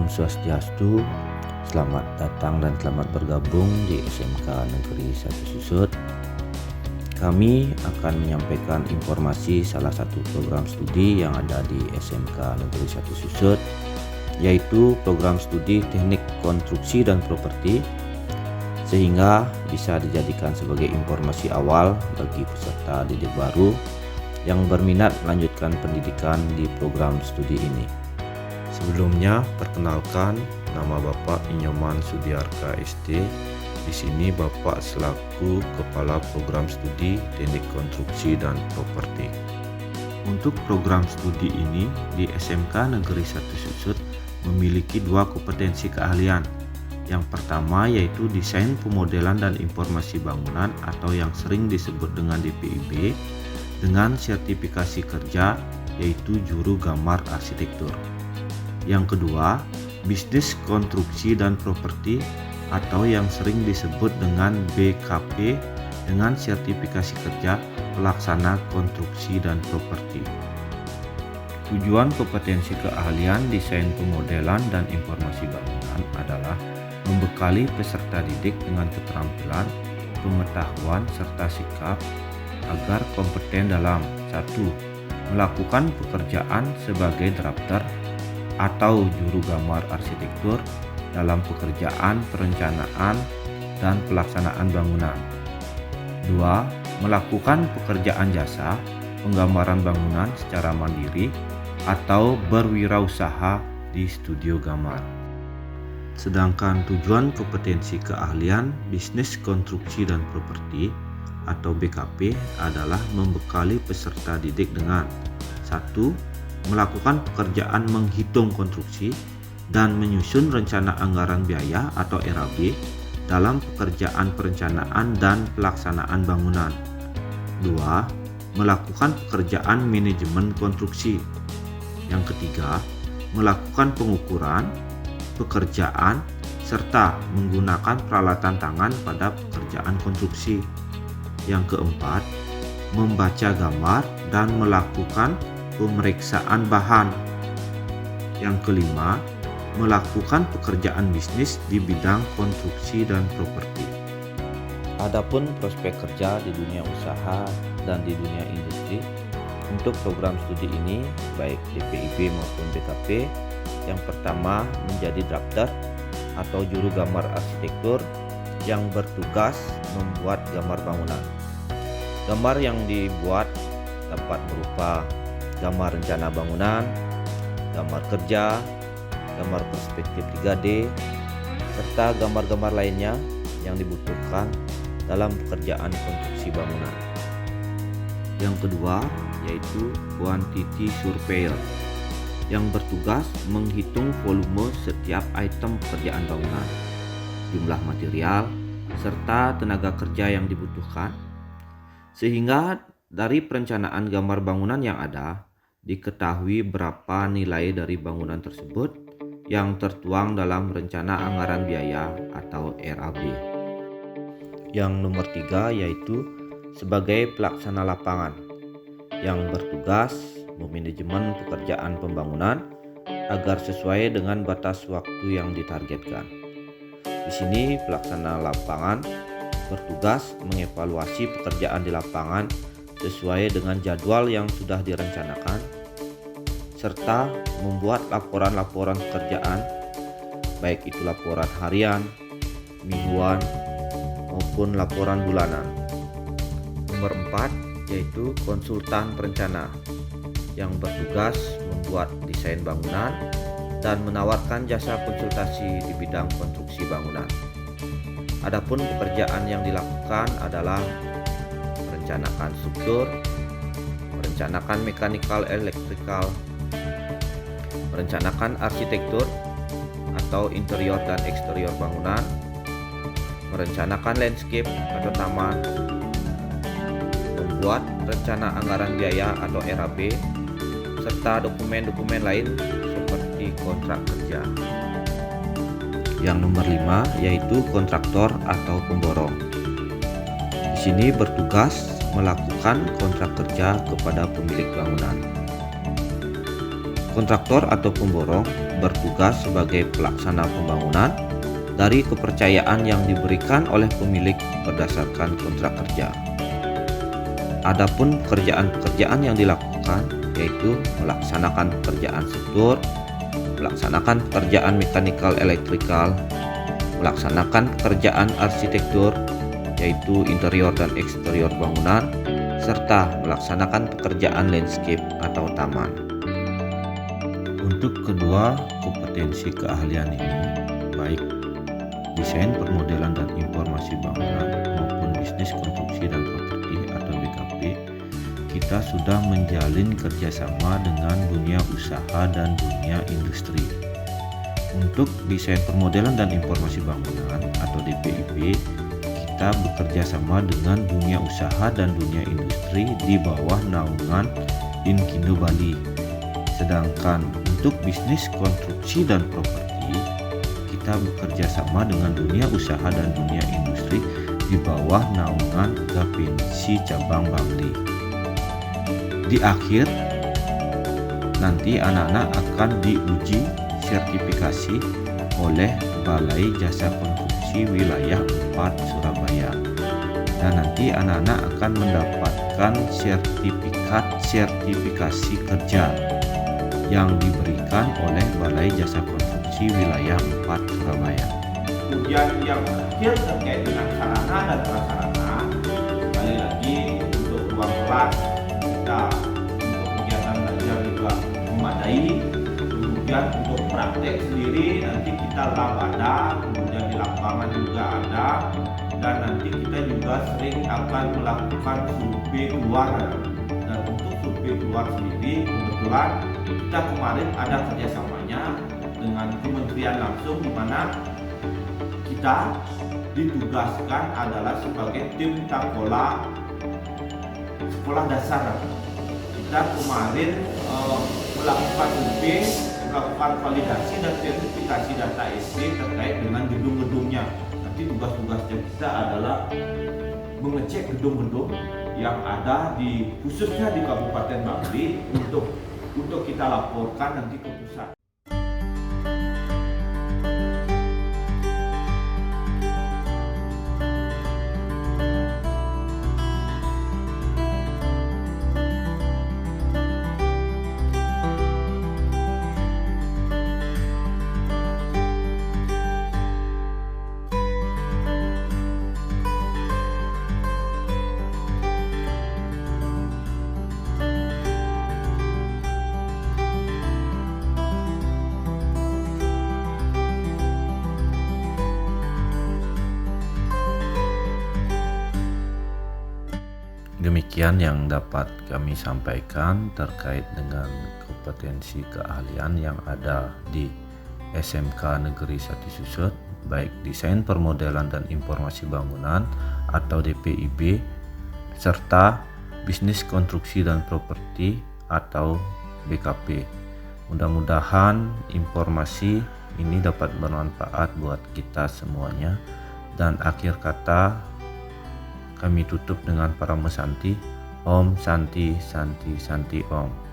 Om Swastiastu, selamat datang dan selamat bergabung di SMK Negeri 1 Susut. Kami akan menyampaikan informasi salah satu program studi yang ada di SMK Negeri 1 Susut, yaitu program studi Teknik Konstruksi dan Properti, sehingga bisa dijadikan sebagai informasi awal bagi peserta didik baru yang berminat melanjutkan pendidikan di program studi ini. Sebelumnya, perkenalkan, nama Bapak Inyoman Sudiarka SD. Di sini Bapak selaku Kepala Program Studi Teknik Konstruksi dan Properti. Untuk program studi ini di SMK Negeri 1 Susut memiliki dua kompetensi keahlian. Yang pertama yaitu desain pemodelan dan informasi bangunan atau yang sering disebut dengan DPIB dengan sertifikasi kerja yaitu juru gambar arsitektur. Yang kedua, bisnis konstruksi dan properti atau yang sering disebut dengan BKP dengan sertifikasi kerja pelaksana konstruksi dan properti. Tujuan kompetensi keahlian desain pemodelan dan informasi bangunan adalah membekali peserta didik dengan keterampilan, pengetahuan serta sikap agar kompeten dalam 1. Melakukan pekerjaan sebagai drafter atau juru gambar arsitektur dalam pekerjaan perencanaan dan pelaksanaan bangunan. 2. Melakukan pekerjaan jasa penggambaran bangunan secara mandiri atau berwirausaha di studio gambar. Sedangkan tujuan kompetensi keahlian bisnis konstruksi dan properti atau BKP adalah membekali peserta didik dengan 1. Melakukan pekerjaan menghitung konstruksi dan menyusun rencana anggaran biaya atau RAB dalam pekerjaan perencanaan dan pelaksanaan bangunan. 2. Melakukan pekerjaan manajemen konstruksi. Yang ketiga, melakukan pengukuran, pekerjaan, serta menggunakan peralatan tangan pada pekerjaan konstruksi. Yang keempat, membaca gambar dan melakukan pemeriksaan bahan. Yang kelima, melakukan pekerjaan bisnis di bidang konstruksi dan properti. Adapun prospek kerja di dunia usaha dan di dunia industri untuk program studi ini baik DPIB maupun BKP, yang pertama menjadi drafter atau juru gambar arsitektur yang bertugas membuat gambar bangunan. Gambar yang dibuat dapat berupa gambar rencana bangunan, gambar kerja, gambar perspektif 3D, serta gambar-gambar lainnya yang dibutuhkan dalam pekerjaan konstruksi bangunan. Yang kedua yaitu quantity surveyor yang bertugas menghitung volume setiap item pekerjaan bangunan, jumlah material, serta tenaga kerja yang dibutuhkan, sehingga dari perencanaan gambar bangunan yang ada diketahui berapa nilai dari bangunan tersebut yang tertuang dalam rencana anggaran biaya atau RAB. Yang nomor 3 yaitu sebagai pelaksana lapangan yang bertugas memanajemen pekerjaan pembangunan agar sesuai dengan batas waktu yang ditargetkan. Di sini pelaksana lapangan bertugas mengevaluasi pekerjaan di lapangan sesuai dengan jadwal yang sudah direncanakan, serta membuat laporan-laporan pekerjaan, baik itu laporan harian, mingguan, maupun laporan bulanan. Nomor 4 yaitu konsultan perencana yang bertugas membuat desain bangunan dan menawarkan jasa konsultasi di bidang konstruksi bangunan. Adapun pekerjaan yang dilakukan adalah merencanakan struktur, merencanakan mekanikal elektrikal, merencanakan arsitektur atau interior dan eksterior bangunan, merencanakan landscape atau taman, membuat rencana anggaran biaya atau RAB, serta dokumen-dokumen lain seperti kontrak kerja. Yang nomor 5 yaitu kontraktor atau pemborong. Di sini bertugas melakukan kontrak kerja kepada pemilik bangunan. Kontraktor atau pemborong bertugas sebagai pelaksana pembangunan dari kepercayaan yang diberikan oleh pemilik berdasarkan kontrak kerja. Adapun pekerjaan-pekerjaan yang dilakukan yaitu melaksanakan pekerjaan struktur, melaksanakan pekerjaan mekanikal elektrikal, melaksanakan pekerjaan arsitektur yaitu interior dan eksterior bangunan, serta melaksanakan pekerjaan landscape atau taman. Untuk kedua kompetensi keahlian ini, baik desain permodelan dan informasi bangunan maupun bisnis konstruksi dan properti atau BKP, kita sudah menjalin kerjasama dengan dunia usaha dan dunia industri. Untuk desain permodelan dan informasi bangunan atau DPIB, kita bekerja sama dengan dunia usaha dan dunia industri di bawah naungan Inkindo Bali. Sedangkan untuk bisnis konstruksi dan properti, kita bekerja sama dengan dunia usaha dan dunia industri di bawah naungan Gapinsi Cabang Bangli. Di akhir, nanti anak-anak akan diuji sertifikasi oleh Balai Jasa Konstruksi Wilayah 4 Surabaya. Dan nanti anak-anak akan mendapatkan sertifikasi kerja yang diberikan oleh Balai Jasa Konstruksi Wilayah 4 Surabaya. Kemudian yang terakhir terkait dengan sarana dan prasarana, sekali lagi untuk ruang kelas kita untuk kegiatan belajar juga memadai. Kemudian untuk praktek sendiri nanti kita lab ada, kemudian di lapangan juga ada, dan nanti kita juga sering akan melakukan survei keluar. Dan untuk survei keluar sendiri kebetulan kita kemarin ada kerjasamanya dengan kementerian langsung, di mana kita ditugaskan adalah sebagai tim sekolah dasar. Kita kemarin melakukan survei, melakukan validasi dan verifikasi data SD terkait dengan gedung-gedungnya. Nanti tugas-tugasnya kita adalah mengecek gedung-gedung yang ada khususnya di Kabupaten Bangli untuk kita laporkan nanti ke pusat. Demikian yang dapat kami sampaikan terkait dengan kompetensi keahlian yang ada di SMK Negeri 1 Susut, baik desain permodelan dan informasi bangunan atau DPIB, serta bisnis konstruksi dan properti atau BKP. Mudah-mudahan informasi ini dapat bermanfaat buat kita semuanya. Dan akhir kata, kami tutup dengan para mesanti. Om Santi Santi Santi Om.